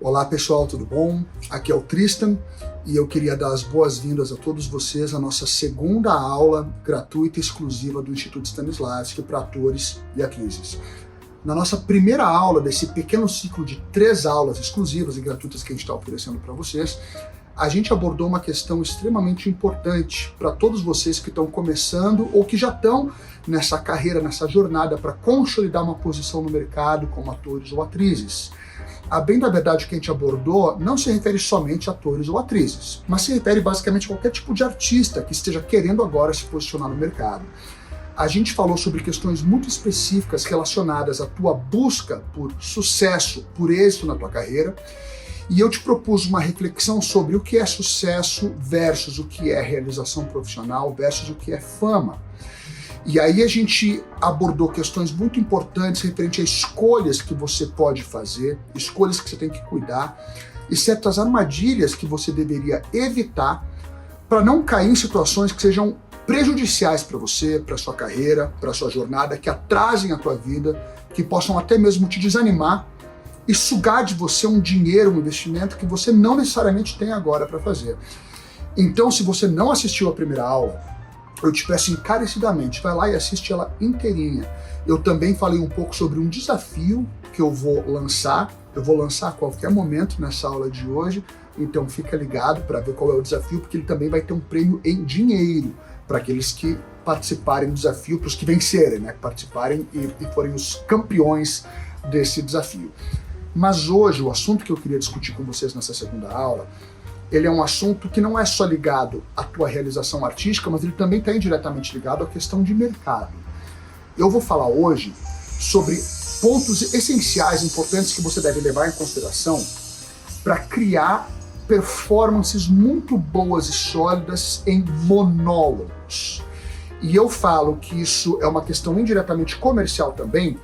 Olá pessoal, tudo bom? Aqui é o Tristan e eu queria dar as boas-vindas a todos vocês à nossa segunda aula gratuita e exclusiva do Instituto Stanislavski para atores e atrizes. Na nossa primeira aula desse pequeno ciclo de 3 aulas exclusivas e gratuitas que a gente está oferecendo para vocês, a gente abordou uma questão extremamente importante para todos vocês que estão começando ou que já estão nessa carreira, nessa jornada para consolidar uma posição no mercado como atores ou atrizes. A bem da verdade, o que a gente abordou não se refere somente a atores ou atrizes, mas se refere basicamente a qualquer tipo de artista que esteja querendo agora se posicionar no mercado. A gente falou sobre questões muito específicas relacionadas à tua busca por sucesso, por êxito na tua carreira, e eu te propus uma reflexão sobre o que é sucesso versus o que é realização profissional versus o que é fama. E aí a gente abordou questões muito importantes referente a escolhas que você pode fazer, escolhas que você tem que cuidar e certas armadilhas que você deveria evitar para não cair em situações que sejam prejudiciais para você, para sua carreira, para sua jornada, que atrasem a tua vida, que possam até mesmo te desanimar e sugar de você um dinheiro, um investimento que você não necessariamente tem agora para fazer. Então, se você não assistiu a primeira aula, eu te peço encarecidamente, vai lá e assiste ela inteirinha. Eu também falei um pouco sobre um desafio que eu vou lançar a qualquer momento nessa aula de hoje, então fica ligado para ver qual é o desafio, porque ele também vai ter um prêmio em dinheiro para aqueles que participarem do desafio, para os que vencerem, né? Participarem e forem os campeões desse desafio. Mas hoje, o assunto que eu queria discutir com vocês nessa segunda aula, ele é um assunto que não é só ligado à tua realização artística, mas ele também está indiretamente ligado à questão de mercado. Eu vou falar hoje sobre pontos essenciais, importantes que você deve levar em consideração para criar performances muito boas e sólidas em monólogos. E eu falo que isso é uma questão indiretamente comercial também,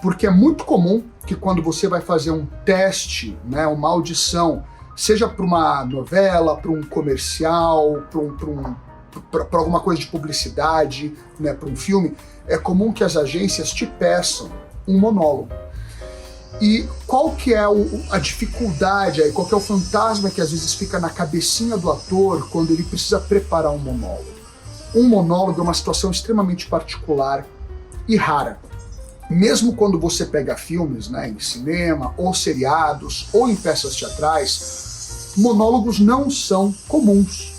porque é muito comum que quando você vai fazer um teste, né, uma audição, seja para uma novela, para um comercial, para alguma coisa de publicidade, né, para um filme, é comum que as agências te peçam um monólogo. E qual que é a dificuldade aí, qual que é o fantasma que às vezes fica na cabecinha do ator quando ele precisa preparar um monólogo? Um monólogo é uma situação extremamente particular e rara. Mesmo quando você pega filmes, né, em cinema, ou seriados, ou em peças teatrais, monólogos não são comuns.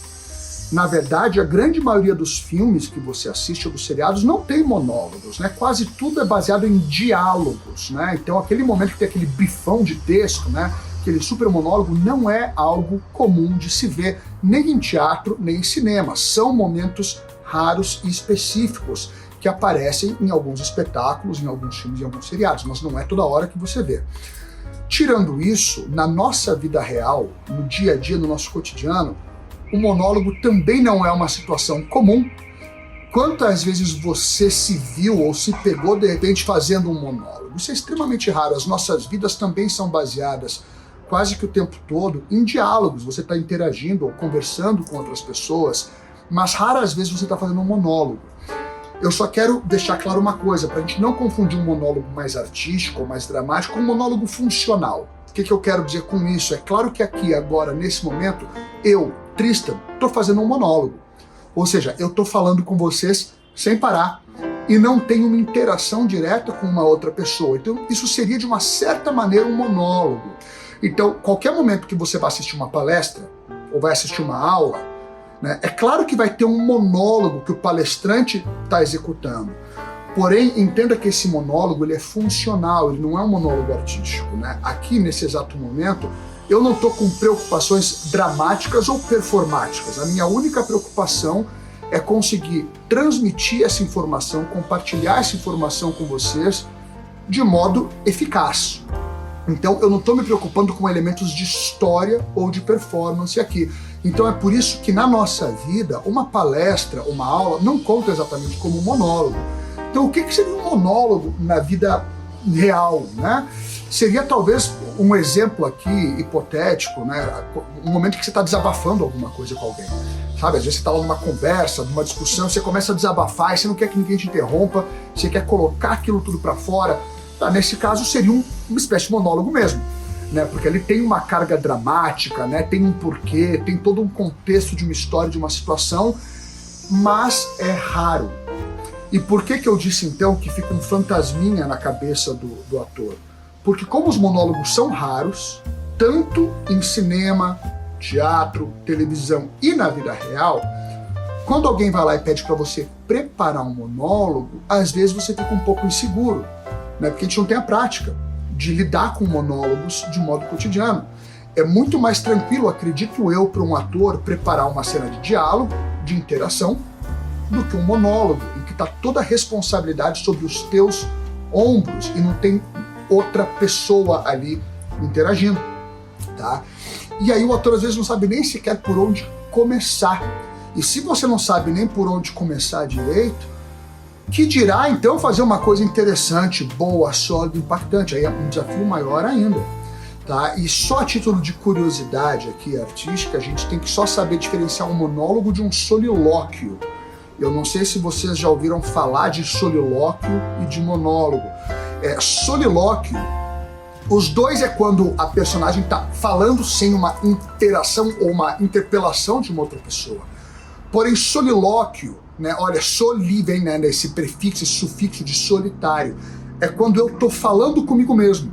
Na verdade, a grande maioria dos filmes que você assiste ou dos seriados não tem monólogos, né? Quase tudo é baseado em diálogos, né? Então aquele momento que tem aquele bifão de texto, né, aquele super monólogo, não é algo comum de se ver nem em teatro, nem em cinema. São momentos raros e específicos que aparecem em alguns espetáculos, em alguns filmes e em alguns seriados, mas não é toda hora que você vê. Tirando isso, na nossa vida real, no dia a dia, no nosso cotidiano, o monólogo também não é uma situação comum. Quantas vezes você se viu ou se pegou de repente fazendo um monólogo? Isso é extremamente raro. As nossas vidas também são baseadas quase que o tempo todo em diálogos. Você está interagindo ou conversando com outras pessoas, mas raras vezes você está fazendo um monólogo. Eu só quero deixar claro uma coisa, para a gente não confundir um monólogo mais artístico ou mais dramático com um monólogo funcional. O que eu quero dizer com isso? É claro que aqui, agora, nesse momento, eu, Tristan, estou fazendo um monólogo. Ou seja, eu estou falando com vocês sem parar e não tenho uma interação direta com uma outra pessoa. Então, isso seria, de uma certa maneira, um monólogo. Então, qualquer momento que você vai assistir uma palestra ou vai assistir uma aula, né, é claro que vai ter um monólogo que o palestrante está executando. Porém, entenda que esse monólogo ele é funcional, ele não é um monólogo artístico, né? Aqui, nesse exato momento, eu não estou com preocupações dramáticas ou performáticas. A minha única preocupação é conseguir transmitir essa informação, compartilhar essa informação com vocês de modo eficaz. Então, eu não estou me preocupando com elementos de história ou de performance aqui. Então, é por isso que na nossa vida, uma palestra, uma aula, não conta exatamente como um monólogo. Então, o que seria um monólogo na vida real, né? Seria talvez um exemplo aqui hipotético, né? Um momento que você está desabafando alguma coisa com alguém, sabe? Às vezes você está numa conversa, numa discussão, você começa a desabafar e você não quer que ninguém te interrompa, você quer colocar aquilo tudo para fora. Tá, nesse caso seria uma espécie de monólogo mesmo. né? Porque ali tem uma carga dramática, né? Tem um porquê, tem todo um contexto de uma história, de uma situação, mas é raro. E por que eu disse então que fica um fantasminha na cabeça do ator? Porque como os monólogos são raros, tanto em cinema, teatro, televisão e na vida real, quando alguém vai lá e pede para você preparar um monólogo, às vezes você fica um pouco inseguro, né? Porque a gente não tem a prática de lidar com monólogos de modo cotidiano. É muito mais tranquilo, acredito eu, para um ator preparar uma cena de diálogo, de interação, do que um monólogo, em que está toda a responsabilidade sobre os teus ombros e não tem outra pessoa ali interagindo, tá? E aí o ator às vezes não sabe nem sequer por onde começar. E se você não sabe nem por onde começar direito, que dirá então fazer uma coisa interessante, boa, sólida, impactante? Aí é um desafio maior ainda, tá? E só a título de curiosidade aqui artística, a gente tem que só saber diferenciar um monólogo de um solilóquio. Eu não sei se vocês já ouviram falar de solilóquio e de monólogo. Solilóquio, os dois é quando a personagem está falando sem uma interação ou uma interpelação de uma outra pessoa. Porém, solilóquio, né, olha, soli vem, né, esse prefixo, esse sufixo de solitário, é quando eu estou falando comigo mesmo.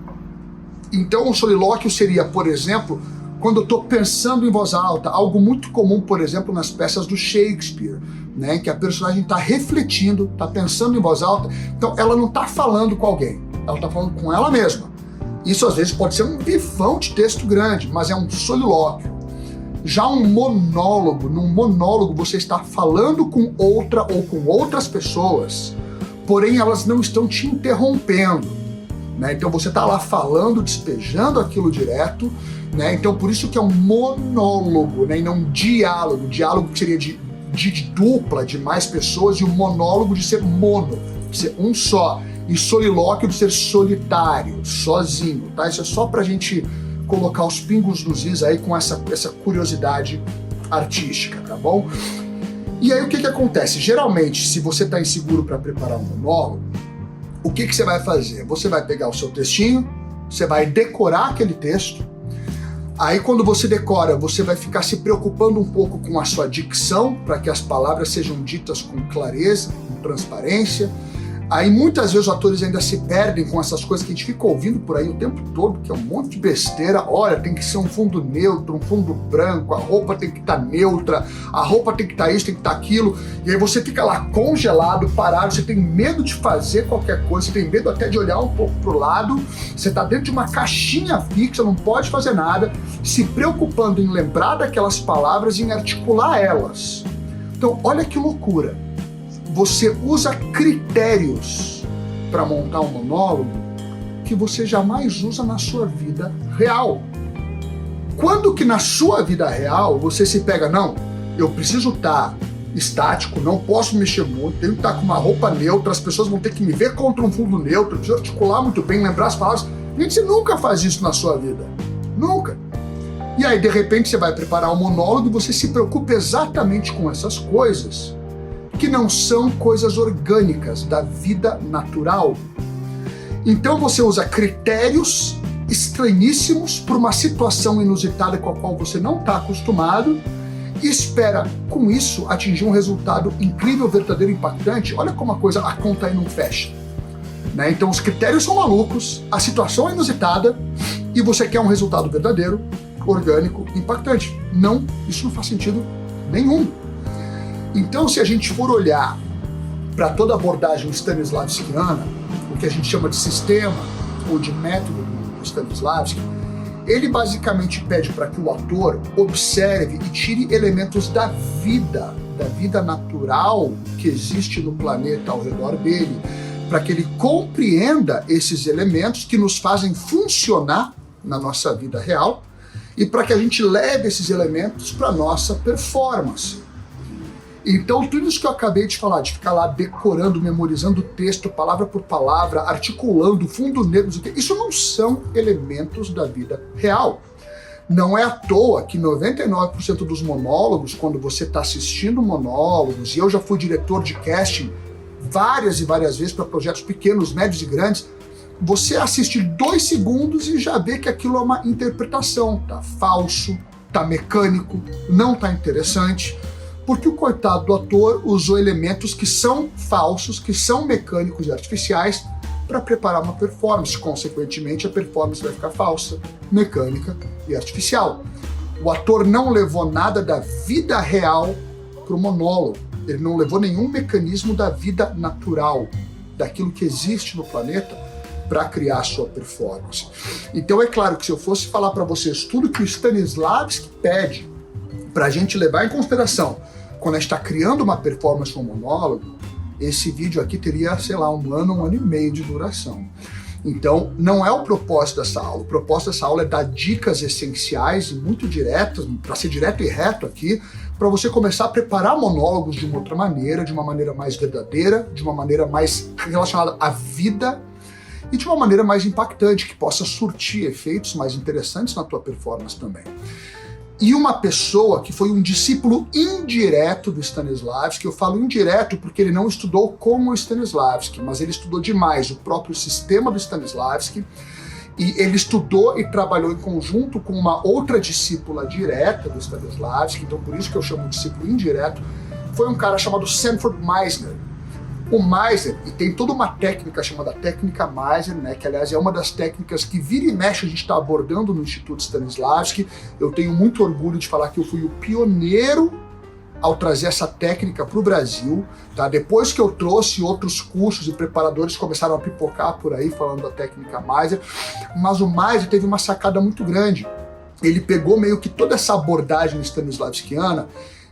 Então, o solilóquio seria, por exemplo, quando eu estou pensando em voz alta, algo muito comum, por exemplo, nas peças do Shakespeare, né, que a personagem está refletindo, está pensando em voz alta, então ela não está falando com alguém, ela está falando com ela mesma. Isso às vezes pode ser um bifão de texto grande, mas é um solilóquio. Já um monólogo, num monólogo você está falando com outra ou com outras pessoas, porém elas não estão te interrompendo, né? Então você está lá falando, despejando aquilo direto, né? Então por isso que é um monólogo, né? E não um diálogo. Diálogo que seria de dupla, de mais pessoas, e o monólogo de ser mono, de ser um só. E solilóquio de ser solitário, sozinho, tá? Isso é só pra gente colocar os pingos nos is aí com essa curiosidade artística, tá bom? E aí o que acontece? Geralmente, se você tá inseguro para preparar um monólogo, o que você vai fazer? Você vai pegar o seu textinho, você vai decorar aquele texto, aí quando você decora, você vai ficar se preocupando um pouco com a sua dicção, para que as palavras sejam ditas com clareza, com transparência. Aí muitas vezes os atores ainda se perdem com essas coisas que a gente fica ouvindo por aí o tempo todo, que é um monte de besteira. Olha, tem que ser um fundo neutro, um fundo branco, a roupa tem que estar neutra, a roupa tem que estar isso, tem que estar aquilo. E aí você fica lá congelado, parado, você tem medo de fazer qualquer coisa, você tem medo até de olhar um pouco pro lado, você está dentro de uma caixinha fixa, não pode fazer nada, se preocupando em lembrar daquelas palavras e em articular elas. Então, olha que loucura. Você usa critérios para montar um monólogo que você jamais usa na sua vida real. Quando que na sua vida real você se pega, não, eu preciso estar estático, não posso mexer muito, tenho que estar com uma roupa neutra, as pessoas vão ter que me ver contra um fundo neutro, eu preciso articular muito bem, lembrar as palavras. Gente, você nunca faz isso na sua vida. Nunca. E aí, de repente, você vai preparar um monólogo e você se preocupa exatamente com essas coisas que não são coisas orgânicas da vida natural. Então você usa critérios estranhíssimos para uma situação inusitada com a qual você não está acostumado e espera, com isso, atingir um resultado incrível, verdadeiro, impactante. Olha como a conta aí não fecha, né? Então os critérios são malucos, a situação é inusitada e você quer um resultado verdadeiro, orgânico, impactante. Não, isso não faz sentido nenhum. Então, se a gente for olhar para toda a abordagem stanislavskiana, o que a gente chama de sistema ou de método do Stanislavski, ele basicamente pede para que o ator observe e tire elementos da vida natural que existe no planeta ao redor dele, para que ele compreenda esses elementos que nos fazem funcionar na nossa vida real e para que a gente leve esses elementos para a nossa performance. Então, tudo isso que eu acabei de falar, de ficar lá decorando, memorizando o texto, palavra por palavra, articulando, fundo negro, isso não são elementos da vida real. Não é à toa que 99% dos monólogos, quando você está assistindo monólogos, e eu já fui diretor de casting várias e várias vezes para projetos pequenos, médios e grandes, você assiste 2 segundos e já vê que aquilo é uma interpretação, tá falso, tá mecânico, não tá interessante, porque o coitado do ator usou elementos que são falsos, que são mecânicos e artificiais para preparar uma performance. Consequentemente, a performance vai ficar falsa, mecânica e artificial. O ator não levou nada da vida real para o monólogo. Ele não levou nenhum mecanismo da vida natural, daquilo que existe no planeta, para criar a sua performance. Então é claro que se eu fosse falar para vocês tudo que o Stanislavski pede para a gente levar em consideração quando a gente está criando uma performance no monólogo, esse vídeo aqui teria, sei lá, 1 ano, 1 ano e meio de duração. Então, não é o propósito dessa aula. O propósito dessa aula é dar dicas essenciais e muito diretas, para ser direto e reto aqui, para você começar a preparar monólogos de uma outra maneira, de uma maneira mais verdadeira, de uma maneira mais relacionada à vida e de uma maneira mais impactante, que possa surtir efeitos mais interessantes na tua performance também. E uma pessoa que foi um discípulo indireto do Stanislavski, eu falo indireto porque ele não estudou como o Stanislavski, mas ele estudou demais o próprio sistema do Stanislavski, e ele estudou e trabalhou em conjunto com uma outra discípula direta do Stanislavski, então por isso que eu chamo de discípulo indireto, foi um cara chamado Sanford Meisner. O Meisner, e tem toda uma técnica chamada técnica Meisner, né, que aliás é uma das técnicas que vira e mexe a gente está abordando no Instituto Stanislavski. Eu tenho muito orgulho de falar que eu fui o pioneiro ao trazer essa técnica para o Brasil, tá? Depois que eu trouxe, outros cursos e preparadores começaram a pipocar por aí falando da técnica Meisner, mas o Meisner teve uma sacada muito grande. Ele pegou meio que toda essa abordagem stanislavskiana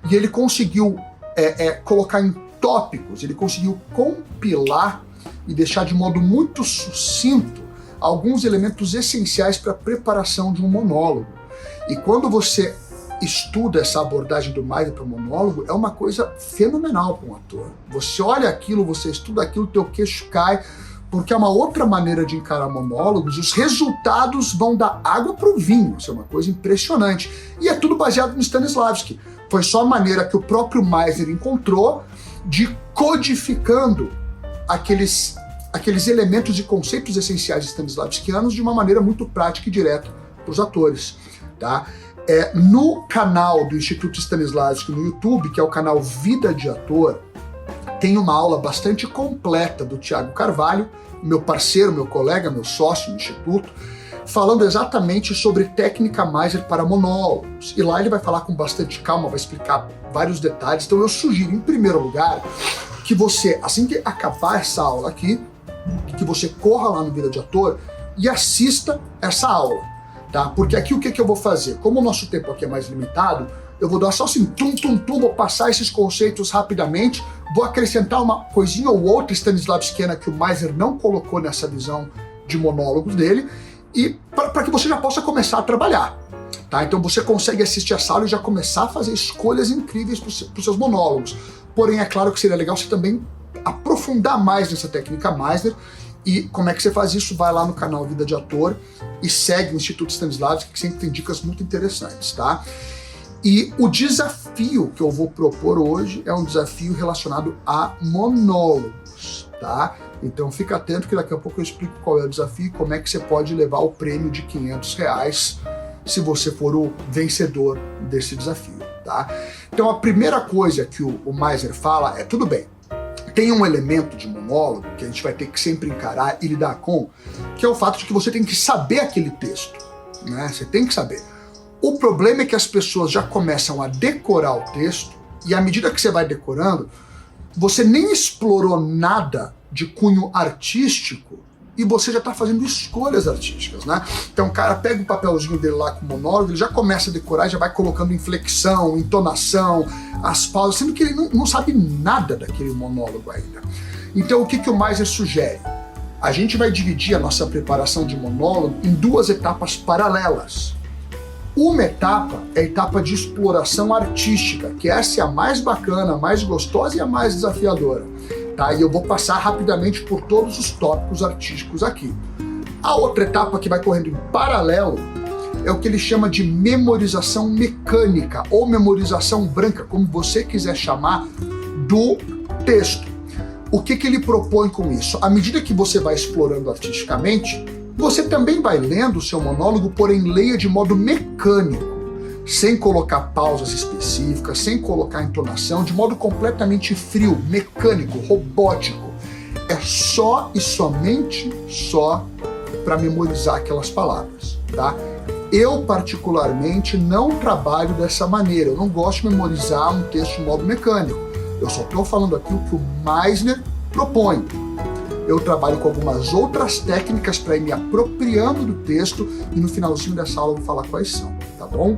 e ele conseguiu colocar em tópicos, ele conseguiu compilar e deixar de modo muito sucinto alguns elementos essenciais para a preparação de um monólogo. E quando você estuda essa abordagem do Meisner para o monólogo, é uma coisa fenomenal para um ator. Você olha aquilo, você estuda aquilo, teu queixo cai, porque é uma outra maneira de encarar monólogos, os resultados vão dar água para o vinho, isso é uma coisa impressionante. E é tudo baseado no Stanislavski. Foi só a maneira que o próprio Meisner encontrou de codificando aqueles elementos e conceitos essenciais stanislavskianos de uma maneira muito prática e direta para os atores, tá? No canal do Instituto Stanislavski no YouTube, que é o canal Vida de Ator, tem uma aula bastante completa do Thiago Carvalho, meu parceiro, meu colega, meu sócio no Instituto, falando exatamente sobre técnica Meisner para monólogos. E lá ele vai falar com bastante calma, vai explicar vários detalhes. Então eu sugiro, em primeiro lugar, que você, assim que acabar essa aula aqui, que você corra lá no Vida de Ator e assista essa aula, tá? Porque aqui o que eu vou fazer? Como o nosso tempo aqui é mais limitado, eu vou dar só assim, vou passar esses conceitos rapidamente, vou acrescentar uma coisinha ou outra stanislavskiana que o Meisner não colocou nessa visão de monólogos dele, e para que você já possa começar a trabalhar, tá? Então você consegue assistir essa aula e já começar a fazer escolhas incríveis para os seus monólogos. Porém, é claro que seria legal você também aprofundar mais nessa técnica Meisner. E como é que você faz isso? Vai lá no canal Vida de Ator e segue o Instituto Stanislavski, que sempre tem dicas muito interessantes, tá? E o desafio que eu vou propor hoje é um desafio relacionado a monólogos, tá? Então fica atento que daqui a pouco eu explico qual é o desafio e como é que você pode levar o prêmio de R$500 se você for o vencedor desse desafio, tá? Então a primeira coisa que o Meisner fala é, tudo bem, tem um elemento de monólogo que a gente vai ter que sempre encarar e lidar com, que é o fato de que você tem que saber aquele texto, né? Você tem que saber. O problema é que as pessoas já começam a decorar o texto e à medida que você vai decorando, você nem explorou nada de cunho artístico e você já está fazendo escolhas artísticas, né? Então o cara pega o papelzinho dele lá com o monólogo, ele já começa a decorar, já vai colocando inflexão, entonação, as pausas, sendo que ele não sabe nada daquele monólogo ainda. Então o que o Meisner sugere? A gente vai dividir a nossa preparação de monólogo em 2 etapas paralelas. Uma etapa é a etapa de exploração artística, que essa é a mais bacana, a mais gostosa e a mais desafiadora, tá? E eu vou passar rapidamente por todos os tópicos artísticos aqui. A outra etapa que vai correndo em paralelo é o que ele chama de memorização mecânica ou memorização branca, como você quiser chamar, do texto. o que ele propõe com isso? À medida que você vai explorando artisticamente, você também vai lendo o seu monólogo, porém leia de modo mecânico, sem colocar pausas específicas, sem colocar entonação, de modo completamente frio, mecânico, robótico. É só e somente só para memorizar aquelas palavras, tá? Eu, particularmente, não trabalho dessa maneira. Eu não gosto de memorizar um texto de modo mecânico. Eu só estou falando aqui o que o Meisner propõe. Eu trabalho com algumas outras técnicas para ir me apropriando do texto e no finalzinho dessa aula eu vou falar quais são, tá bom?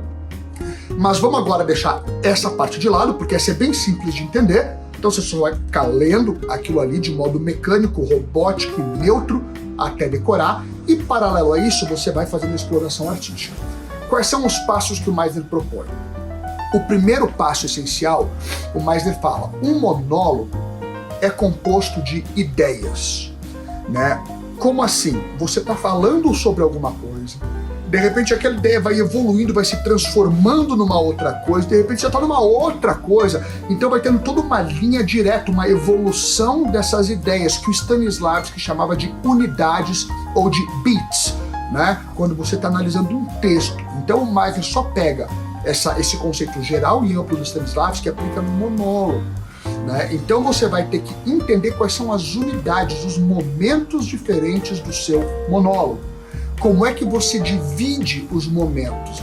Mas vamos agora deixar essa parte de lado, porque essa é bem simples de entender. Então você só vai ficar lendo aquilo ali de modo mecânico, robótico e neutro até decorar. E paralelo a isso, você vai fazendo a exploração artística. Quais são os passos que o Meisner propõe? O primeiro passo essencial, o Meisner fala, um monólogo é composto de ideias, né? Como assim? Você está falando sobre alguma coisa, de repente aquela ideia vai evoluindo, vai se transformando numa outra coisa, de repente você está numa outra coisa, então vai tendo toda uma linha direta, uma evolução dessas ideias que o Stanislavski chamava de unidades ou de beats, né? Quando você está analisando um texto. Então o Meisner só pega esse conceito geral e amplo do Stanislavski e aplica no monólogo, né? Então você vai ter que entender quais são as unidades, os momentos diferentes do seu monólogo. Como é que você divide os momentos?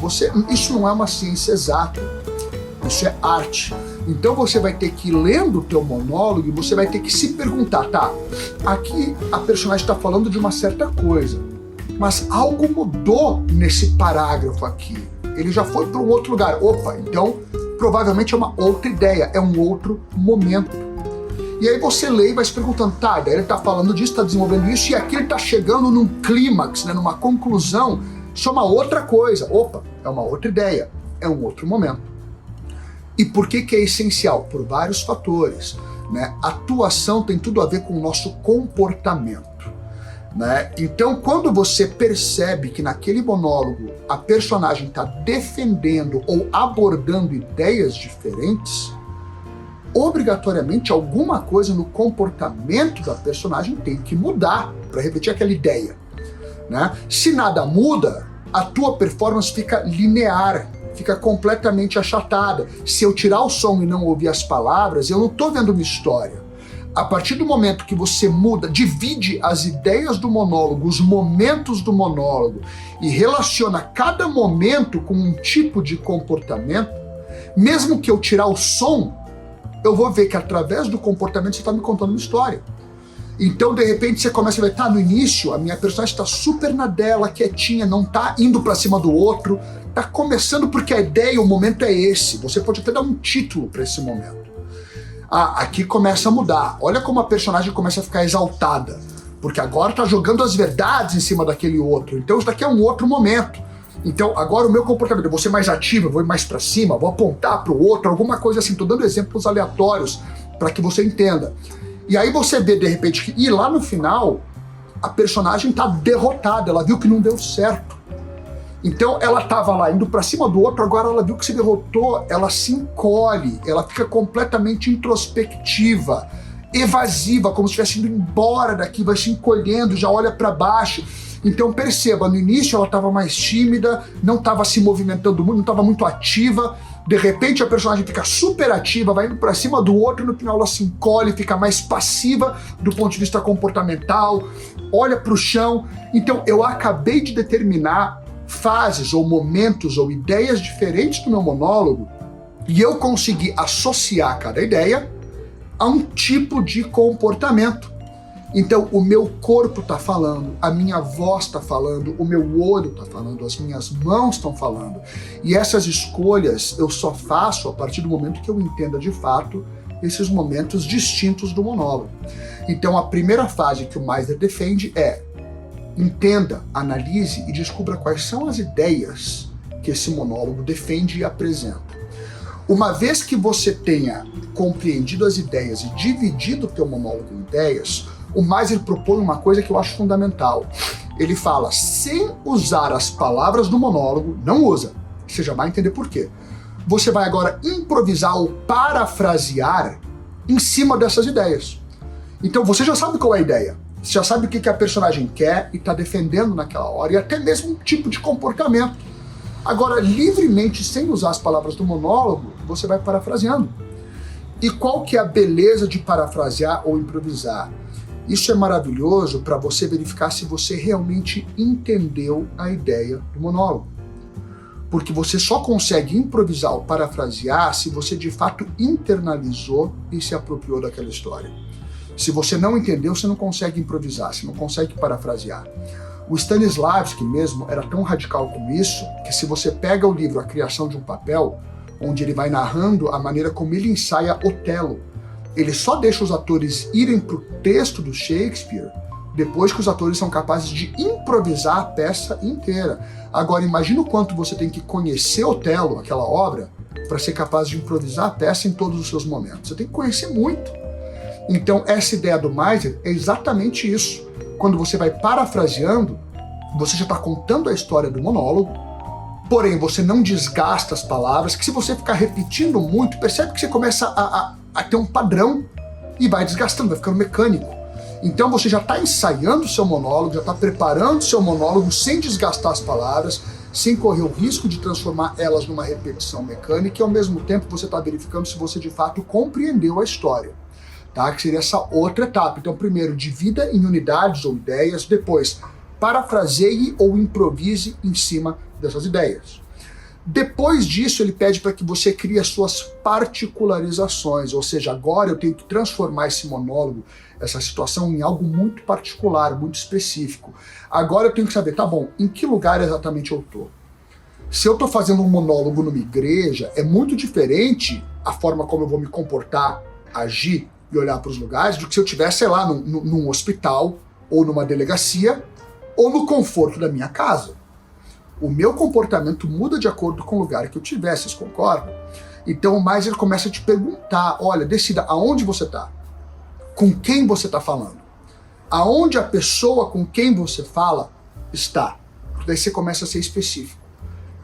Isso não é uma ciência exata, isso é arte. Então você vai ter que ir lendo o teu monólogo e você vai ter que se perguntar, tá, aqui a personagem está falando de uma certa coisa, mas algo mudou nesse parágrafo aqui. Ele já foi para um outro lugar. Opa, então provavelmente é uma outra ideia, é um outro momento. E aí você lê e vai se perguntando, tá, daí ele tá falando disso, tá desenvolvendo isso, e aqui ele tá chegando num clímax, né, numa conclusão, isso é uma outra coisa. Opa, é uma outra ideia, é um outro momento. E por que que é essencial? Por vários fatores, né? A atuação tem tudo a ver com o nosso comportamento, né? Então, quando você percebe que naquele monólogo a personagem está defendendo ou abordando ideias diferentes, obrigatoriamente alguma coisa no comportamento da personagem tem que mudar para repetir aquela ideia, né? Se nada muda, a tua performance fica linear, fica completamente achatada. Se eu tirar o som e não ouvir as palavras, eu não estou vendo uma história. A partir do momento que você muda, divide as ideias do monólogo, os momentos do monólogo e relaciona cada momento com um tipo de comportamento, mesmo que eu tirar o som, eu vou ver que através do comportamento você está me contando uma história. Então, de repente, você começa a ver, tá, no início, a minha personagem está super na dela, quietinha, não tá indo para cima do outro, tá começando porque a ideia, o momento é esse. Você pode até dar um título para esse momento. Ah, aqui começa a mudar. Olha como a personagem começa a ficar exaltada, porque agora tá jogando as verdades em cima daquele outro. Então, isso daqui é um outro momento. Então, agora o meu comportamento, eu vou ser mais ativo, eu vou ir mais para cima, vou apontar para o outro, alguma coisa assim. Tô dando exemplos aleatórios para que você entenda. E aí você vê, de repente, que lá no final, a personagem tá derrotada, ela viu que não deu certo. Então, ela tava lá indo para cima do outro, agora ela viu que se derrotou, ela se encolhe, ela fica completamente introspectiva, evasiva, como se estivesse indo embora daqui, vai se encolhendo, já olha para baixo. Então perceba, no início ela estava mais tímida, não estava se movimentando muito, não estava muito ativa, de repente a personagem fica super ativa, vai indo para cima do outro e no final ela se encolhe, fica mais passiva do ponto de vista comportamental, olha para o chão. Então eu acabei de determinar fases ou momentos ou ideias diferentes do meu monólogo e eu consegui associar cada ideia a um tipo de comportamento. Então, o meu corpo está falando, a minha voz está falando, o meu olho está falando, as minhas mãos estão falando. E essas escolhas eu só faço a partir do momento que eu entenda de fato esses momentos distintos do monólogo. Então, a primeira fase que o Meisner defende é entenda, analise e descubra quais são as ideias que esse monólogo defende e apresenta. Uma vez que você tenha compreendido as ideias e dividido o teu monólogo em ideias, o Meisner propõe uma coisa que eu acho fundamental. Ele fala, sem usar as palavras do monólogo, não usa, você já vai entender por quê. Você vai agora improvisar ou parafrasear em cima dessas ideias. Então você já sabe qual é a ideia. Você já sabe o que a personagem quer e está defendendo naquela hora, e até mesmo um tipo de comportamento. Agora, livremente, sem usar as palavras do monólogo, você vai parafraseando. E qual que é a beleza de parafrasear ou improvisar? Isso é maravilhoso para você verificar se você realmente entendeu a ideia do monólogo. Porque você só consegue improvisar ou parafrasear se você de fato internalizou e se apropriou daquela história. Se você não entendeu, você não consegue improvisar, você não consegue parafrasear. O Stanislavski mesmo era tão radical com isso, que se você pega o livro A Criação de um Papel, onde ele vai narrando a maneira como ele ensaia Otelo, ele só deixa os atores irem para o texto do Shakespeare depois que os atores são capazes de improvisar a peça inteira. Agora, imagina o quanto você tem que conhecer Otelo, aquela obra, para ser capaz de improvisar a peça em todos os seus momentos. Você tem que conhecer muito. Então, essa ideia do Meisner é exatamente isso. Quando você vai parafraseando, você já está contando a história do monólogo, porém você não desgasta as palavras, que se você ficar repetindo muito, percebe que você começa a ter um padrão e vai desgastando, vai ficando mecânico. Então você já está ensaiando o seu monólogo, já está preparando o seu monólogo sem desgastar as palavras, sem correr o risco de transformar elas numa repetição mecânica, e ao mesmo tempo você está verificando se você de fato compreendeu a história. Tá? Que seria essa outra etapa. Então, primeiro, divida em unidades ou ideias, depois, parafraseie ou improvise em cima dessas ideias. Depois disso, ele pede para que você crie as suas particularizações, ou seja, agora eu tenho que transformar esse monólogo, essa situação, em algo muito particular, muito específico. Agora eu tenho que saber, tá bom, em que lugar exatamente eu estou? Se eu estou fazendo um monólogo numa igreja, é muito diferente a forma como eu vou me comportar, agir e olhar para os lugares, do que se eu estivesse, sei lá, num hospital, ou numa delegacia, ou no conforto da minha casa. O meu comportamento muda de acordo com o lugar que eu tiver, vocês concordam? Então o Meisner começa a te perguntar, olha, decida aonde você está, com quem você está falando, aonde a pessoa com quem você fala está. Daí você começa a ser específico.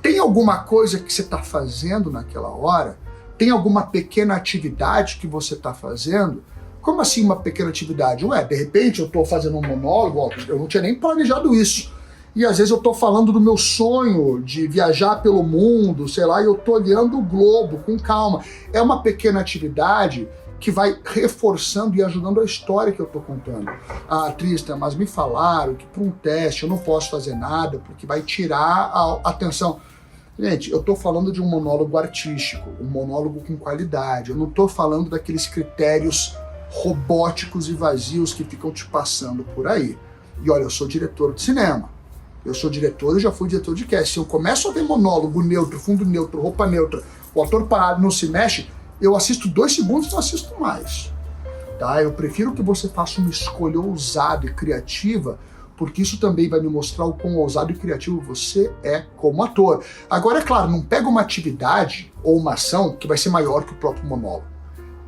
Tem alguma coisa que você está fazendo naquela hora? Tem alguma pequena atividade que você está fazendo? Como assim uma pequena atividade? Ué, de repente eu estou fazendo um monólogo, ó, eu não tinha nem planejado isso. E às vezes eu estou falando do meu sonho de viajar pelo mundo, sei lá, e eu estou olhando o globo com calma. É uma pequena atividade que vai reforçando e ajudando a história que eu estou contando. Ah, Tristan, mas me falaram que para um teste eu não posso fazer nada porque vai tirar a atenção. Gente, eu estou falando de um monólogo artístico, um monólogo com qualidade. Eu não estou falando daqueles critérios robóticos e vazios que ficam te passando por aí. E olha, eu sou diretor de cinema. Eu sou diretor e já fui diretor de cast. Se eu começo a ver monólogo neutro, fundo neutro, roupa neutra, o ator parado não se mexe, eu assisto 2 segundos e não assisto mais. Tá? Eu prefiro que você faça uma escolha ousada e criativa, porque isso também vai me mostrar o quão ousado e criativo você é como ator. Agora, é claro, não pega uma atividade ou uma ação que vai ser maior que o próprio monólogo.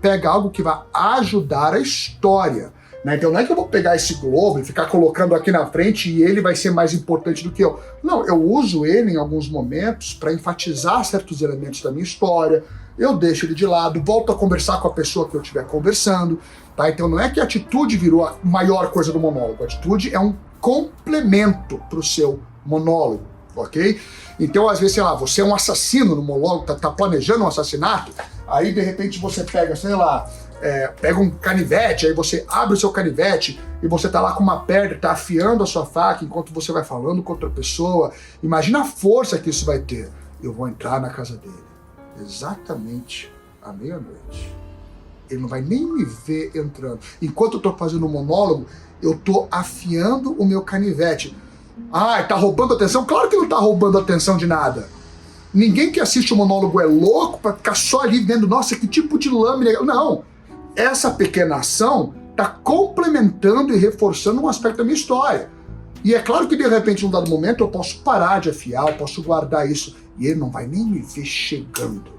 Pega algo que vai ajudar a história. Né? Então não é que eu vou pegar esse globo e ficar colocando aqui na frente e ele vai ser mais importante do que eu. Não, eu uso ele em alguns momentos para enfatizar certos elementos da minha história, eu deixo ele de lado, volto a conversar com a pessoa que eu estiver conversando. Tá? Então não é que a atitude virou a maior coisa do monólogo, a atitude é um complemento para o seu monólogo, ok? Então, às vezes, sei lá, você é um assassino no monólogo, tá planejando um assassinato, aí de repente você pega, sei lá, pega um canivete, aí você abre o seu canivete e você tá lá com uma pedra, tá afiando a sua faca enquanto você vai falando com outra pessoa. Imagina a força que isso vai ter. Eu vou entrar na casa dele, exatamente à meia-noite. Ele não vai nem me ver entrando. Enquanto eu tô fazendo um monólogo, eu tô afiando o meu canivete. Ah, tá roubando atenção? Claro que não tá roubando atenção de nada. Ninguém que assiste o monólogo é louco pra ficar só ali vendo, nossa, que tipo de lâmina. Não. Essa pequena ação tá complementando e reforçando um aspecto da minha história. E é claro que de repente, num dado momento, eu posso parar de afiar, eu posso guardar isso, e ele não vai nem me ver chegando.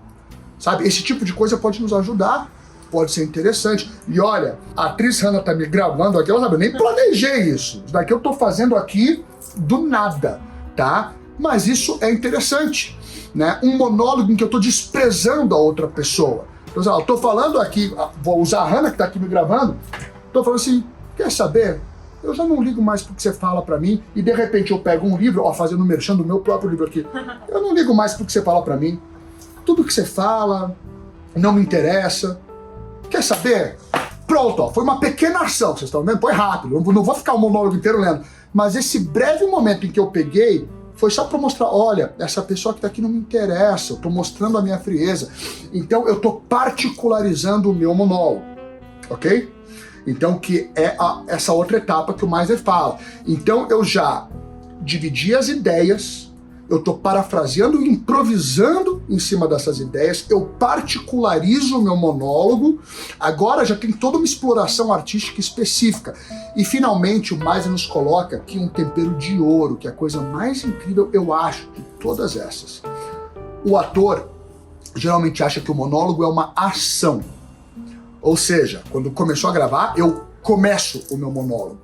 Sabe? Esse tipo de coisa pode nos ajudar. Pode ser interessante. E olha, a atriz Hannah tá me gravando aqui, ela sabe, eu nem planejei isso. Isso daqui eu tô fazendo aqui do nada, tá? Mas isso é interessante, né? Um monólogo em que eu tô desprezando a outra pessoa. Então, eu tô falando aqui, vou usar a Hannah que tá aqui me gravando, Tô falando assim, quer saber? Eu já não ligo mais pro que você fala pra mim, e de repente eu pego um livro, ó, fazendo merchan do meu próprio livro aqui. Eu não ligo mais pro que você fala pra mim. Tudo que você fala não me interessa. Quer saber? Pronto, ó, foi uma pequena ação, vocês estão vendo? Foi rápido, não vou ficar o monólogo inteiro lendo. Mas esse breve momento em que eu peguei, foi só para mostrar, olha, essa pessoa que tá aqui não me interessa, eu tô mostrando a minha frieza. Então eu tô particularizando o meu monólogo, ok? Então que é essa outra etapa que o Meisner fala. Então eu já dividi as ideias, eu estou parafraseando e improvisando em cima dessas ideias, eu particularizo o meu monólogo, agora já tem toda uma exploração artística específica. E finalmente o Meisner nos coloca aqui um tempero de ouro, que é a coisa mais incrível, eu acho, de todas essas. O ator geralmente acha que o monólogo é uma ação. Ou seja, quando começou a gravar, eu começo o meu monólogo.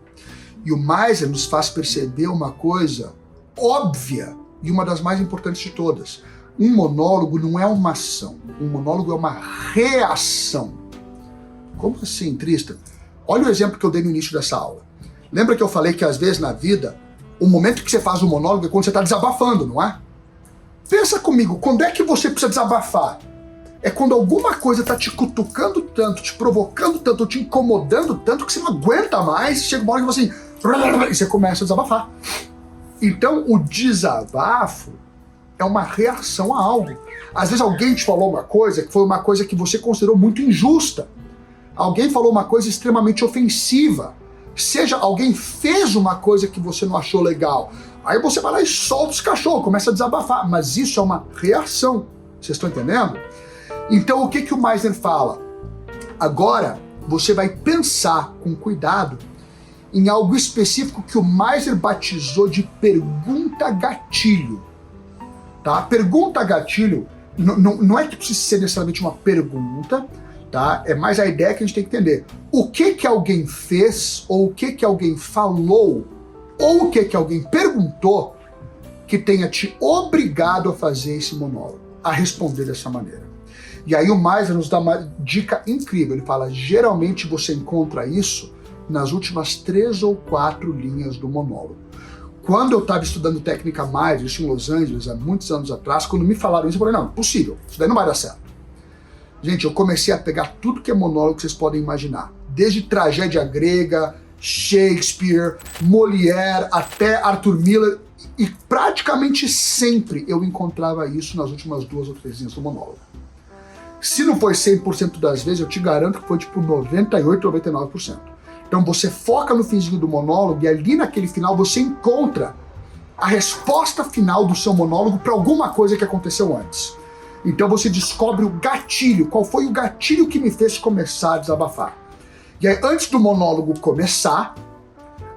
E o Meisner nos faz perceber uma coisa óbvia, e uma das mais importantes de todas. Um monólogo não é uma ação, um monólogo é uma reação. Como assim, Tristan? Olha o exemplo que eu dei no início dessa aula. Lembra que eu falei que às vezes na vida, o momento que você faz o monólogo é quando você está desabafando, não é? Pensa comigo, quando é que você precisa desabafar? É quando alguma coisa está te cutucando tanto, te provocando tanto, te incomodando tanto, que você não aguenta mais, chega uma hora que você assim, e você começa a desabafar. Então, o desabafo é uma reação a algo. Às vezes alguém te falou uma coisa que foi uma coisa que você considerou muito injusta. Alguém falou uma coisa extremamente ofensiva. Seja, alguém fez uma coisa que você não achou legal. Aí você vai lá e solta os cachorros, começa a desabafar. Mas isso é uma reação. Vocês estão entendendo? Então, o que o Meisner fala? Agora, você vai pensar com cuidado em algo específico que o Meisner batizou de pergunta gatilho. Tá? Pergunta gatilho não é que precisa ser necessariamente uma pergunta, tá? É mais a ideia que a gente tem que entender. O que alguém fez, ou o que alguém falou, ou o que alguém perguntou que tenha te obrigado a fazer esse monólogo, a responder dessa maneira. E aí o Meisner nos dá uma dica incrível. Ele fala, geralmente você encontra isso nas últimas 3 ou 4 linhas do monólogo. Quando eu estava estudando técnica Meisner, isso em Los Angeles, há muitos anos atrás, quando me falaram isso, eu falei, não, impossível, isso daí não vai dar certo. Gente, eu comecei a pegar tudo que é monólogo que vocês podem imaginar. Desde tragédia grega, Shakespeare, Molière, até Arthur Miller, e praticamente sempre eu encontrava isso nas últimas 2 ou 3 linhas do monólogo. Se não foi 100% das vezes, eu te garanto que foi tipo 98, 99%. Então você foca no finzinho do monólogo e ali naquele final você encontra a resposta final do seu monólogo para alguma coisa que aconteceu antes. Então você descobre o gatilho, qual foi o gatilho que me fez começar a desabafar. E aí antes do monólogo começar,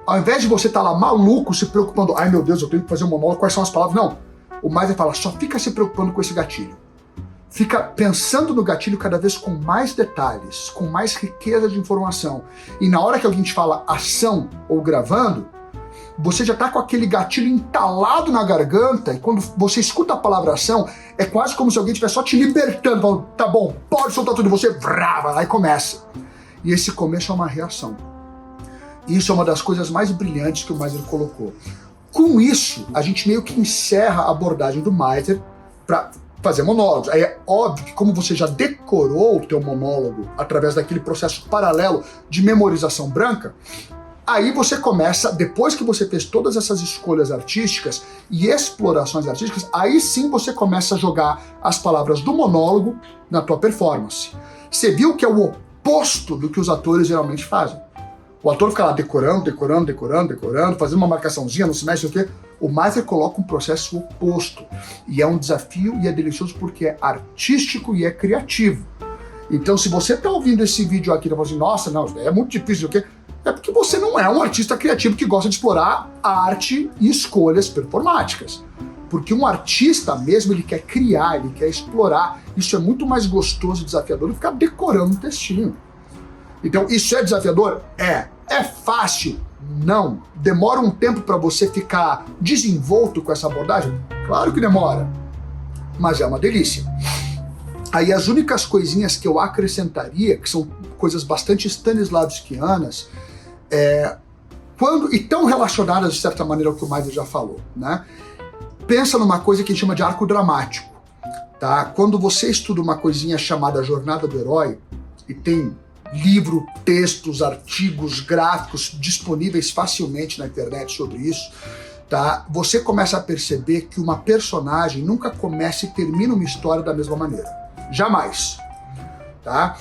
ao invés de você estar lá maluco se preocupando, ai meu Deus, eu tenho que fazer um monólogo, quais são as palavras? Não, o Meisner fala, só fica se preocupando com esse gatilho. Fica pensando no gatilho cada vez com mais detalhes, com mais riqueza de informação. E na hora que alguém te fala ação ou gravando, você já está com aquele gatilho entalado na garganta, e quando você escuta a palavra ação, é quase como se alguém estivesse só te libertando, falando, tá bom, pode soltar tudo, e você vai lá e começa. E esse começo é uma reação. E isso é uma das coisas mais brilhantes que o Meisner colocou. Com isso, a gente meio que encerra a abordagem do Meisner para fazer monólogos. Aí é óbvio que como você já decorou o teu monólogo através daquele processo paralelo de memorização branca, aí você começa, depois que você fez todas essas escolhas artísticas e explorações artísticas, aí sim você começa a jogar as palavras do monólogo na tua performance. Você viu que é o oposto do que os atores geralmente fazem. O ator fica lá decorando, fazendo uma marcaçãozinha, não se mexe, o quê? O Meisner coloca um processo oposto. E é um desafio e é delicioso porque é artístico e é criativo. Então, se você está ouvindo esse vídeo aqui e tá falando assim, nossa, não, é muito difícil, o quê? É porque você não é um artista criativo que gosta de explorar arte e escolhas performáticas. Porque um artista mesmo, ele quer criar, ele quer explorar. Isso é muito mais gostoso e desafiador do que ficar decorando um textinho. Então, isso é desafiador? É. É fácil? Não. Demora um tempo para você ficar desenvolto com essa abordagem? Claro que demora. Mas é uma delícia. Aí as únicas coisinhas que eu acrescentaria, que são coisas bastante stanislavskianas, e tão relacionadas, de certa maneira, ao que o Maider já falou, né? Pensa numa coisa que a gente chama de arco dramático, tá? Quando você estuda uma coisinha chamada Jornada do Herói, e tem livro, textos, artigos, gráficos disponíveis facilmente na internet sobre isso, tá? Você começa a perceber que uma personagem nunca começa e termina uma história da mesma maneira. Jamais. Tá?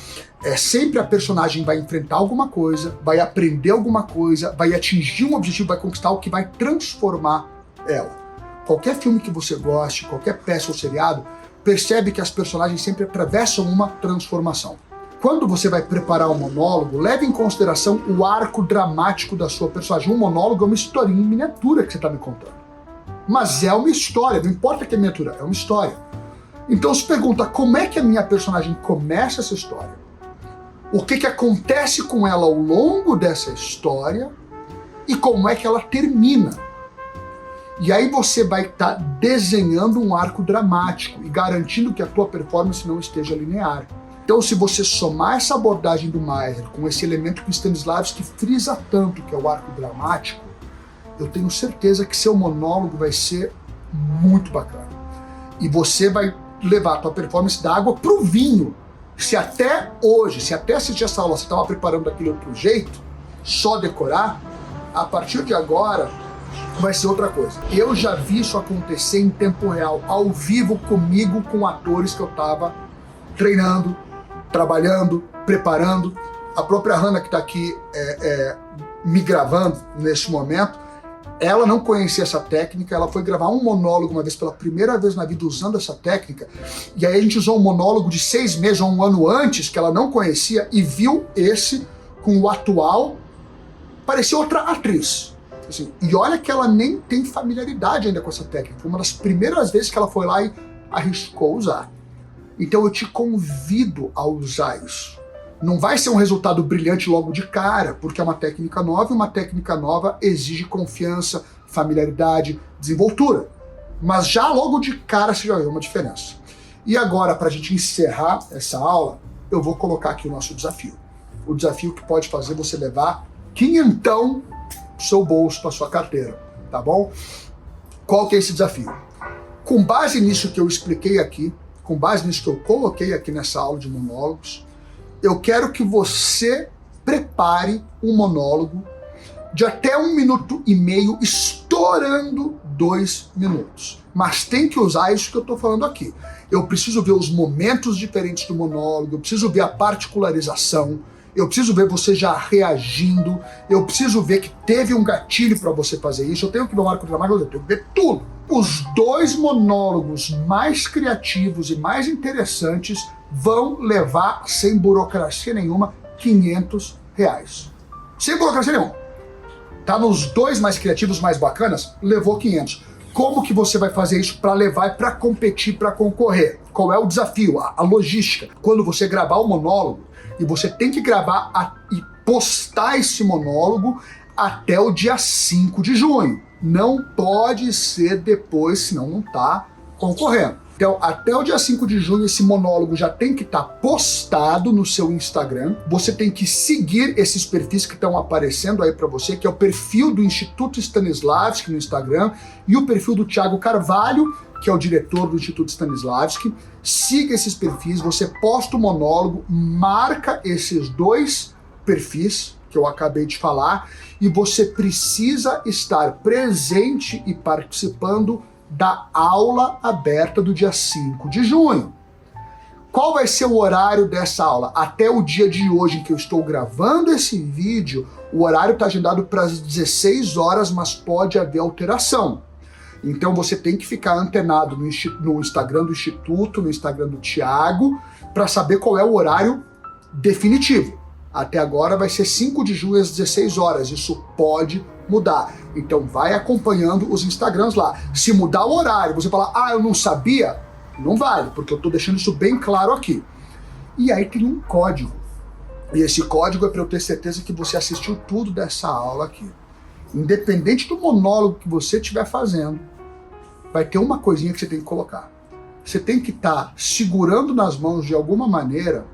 Sempre a personagem vai enfrentar alguma coisa, vai aprender alguma coisa, vai atingir um objetivo, vai conquistar o que vai transformar ela. Qualquer filme que você goste, qualquer peça ou seriado, percebe que as personagens sempre atravessam uma transformação. Quando você vai preparar um monólogo, leve em consideração o arco dramático da sua personagem. Um monólogo é uma historinha em miniatura que você está me contando. Mas é uma história, não importa que é miniatura, é uma história. Então se pergunta, como é que a minha personagem começa essa história? O que acontece com ela ao longo dessa história? E como é que ela termina? E aí você vai estar desenhando um arco dramático e garantindo que a tua performance não esteja linear. Então, se você somar essa abordagem do Maier com esse elemento que o Stanislavski frisa tanto, que é o arco dramático, eu tenho certeza que seu monólogo vai ser muito bacana. E você vai levar a tua performance da água pro vinho. Se até hoje, se até assistir essa aula você estava preparando daquele outro jeito, só decorar, a partir de agora vai ser outra coisa. Eu já vi isso acontecer em tempo real, ao vivo comigo, com atores que eu estava treinando, trabalhando, preparando. A própria Hannah que está aqui me gravando nesse momento, ela não conhecia essa técnica, ela foi gravar um monólogo uma vez, pela primeira vez na vida, usando essa técnica, e aí a gente usou um monólogo de 6 meses ou 1 ano antes, que ela não conhecia, e viu esse com o atual, parecia outra atriz. Assim, e olha que ela nem tem familiaridade ainda com essa técnica, foi uma das primeiras vezes que ela foi lá e arriscou usar. Então eu te convido a usar isso. Não vai ser um resultado brilhante logo de cara, porque é uma técnica nova, e uma técnica nova exige confiança, familiaridade, desenvoltura. Mas já logo de cara você já vê uma diferença. E agora, para a gente encerrar essa aula, eu vou colocar aqui o nosso desafio. O desafio que pode fazer você levar quinhentão pro seu bolso, para sua carteira, tá bom? Qual que é esse desafio? Com base nisso que eu expliquei aqui, com base nisso que eu coloquei aqui nessa aula de monólogos, eu quero que você prepare um monólogo de até 1 minuto e meio, estourando 2 minutos. Mas tem que usar isso que eu estou falando aqui. Eu preciso ver os momentos diferentes do monólogo, eu preciso ver a particularização, eu preciso ver você já reagindo, eu preciso ver que teve um gatilho para você fazer isso, eu tenho que ver um arco dramático, eu tenho que ver tudo. Os 2 monólogos mais criativos e mais interessantes vão levar, sem burocracia nenhuma, R$500. Sem burocracia nenhuma. Tá nos 2 mais criativos, mais bacanas, levou 500. Como que você vai fazer isso para levar e para competir, para concorrer? Qual é o desafio, a logística? Quando você gravar o monólogo, e você tem que gravar e postar esse monólogo até o dia 5 de junho. Não pode ser depois, senão não está concorrendo. Então, até o dia 5 de junho, esse monólogo já tem que estar postado no seu Instagram. Você tem que seguir esses perfis que estão aparecendo aí para você, que é o perfil do Instituto Stanislavski no Instagram e o perfil do Thiago Carvalho, que é o diretor do Instituto Stanislavski. Siga esses perfis, você posta o monólogo, marca esses 2 perfis que eu acabei de falar, e você precisa estar presente e participando da aula aberta do dia 5 de junho. Qual vai ser o horário dessa aula? Até o dia de hoje em que eu estou gravando esse vídeo, o horário está agendado para as 16 horas, mas pode haver alteração. Então você tem que ficar antenado no Instagram do Instituto, no Instagram do Thiago, para saber qual é o horário definitivo. Até agora vai ser 5 de junho às 16 horas, isso pode mudar. Então vai acompanhando os Instagrams lá. Se mudar o horário, você falar, eu não sabia, não vale, porque eu estou deixando isso bem claro aqui. E aí tem um código. E esse código é para eu ter certeza que você assistiu tudo dessa aula aqui. Independente do monólogo que você estiver fazendo, vai ter uma coisinha que você tem que colocar. Você tem que estar segurando nas mãos de alguma maneira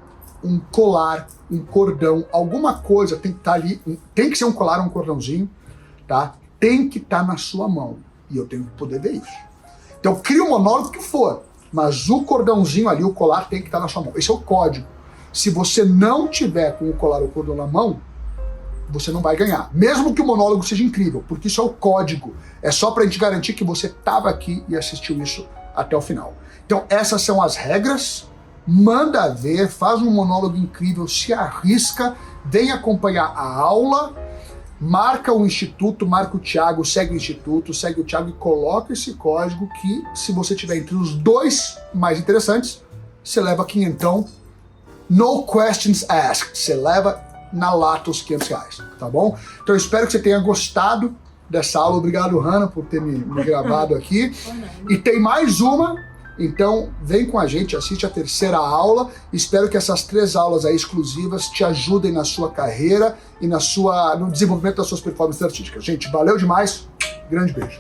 um colar, um cordão, alguma coisa tem que estar ali, tem que ser um colar ou um cordãozinho, tá? Tem que estar na sua mão. E eu tenho que poder ver isso. Então cria o monólogo que for, mas o cordãozinho ali, o colar, tem que estar na sua mão. Esse é o código. Se você não tiver com o colar ou o cordão na mão, você não vai ganhar. Mesmo que o monólogo seja incrível, porque isso é o código. É só pra gente garantir que você estava aqui e assistiu isso até o final. Então essas são as regras. Manda ver, faz um monólogo incrível, se arrisca, vem acompanhar a aula, marca o Instituto, marca o Thiago, segue o Instituto, segue o Thiago e coloca esse código que, se você tiver entre os 2 mais interessantes, você leva quinhentão, no questions asked, você leva na lata os R$500, tá bom? Então eu espero que você tenha gostado dessa aula. Obrigado, Hannah, por ter me gravado aqui. E tem mais uma. Então, vem com a gente, assiste a 3ª aula. Espero que essas 3 aulas aí exclusivas te ajudem na sua carreira e no desenvolvimento das suas performances artísticas. Gente, valeu demais. Grande beijo.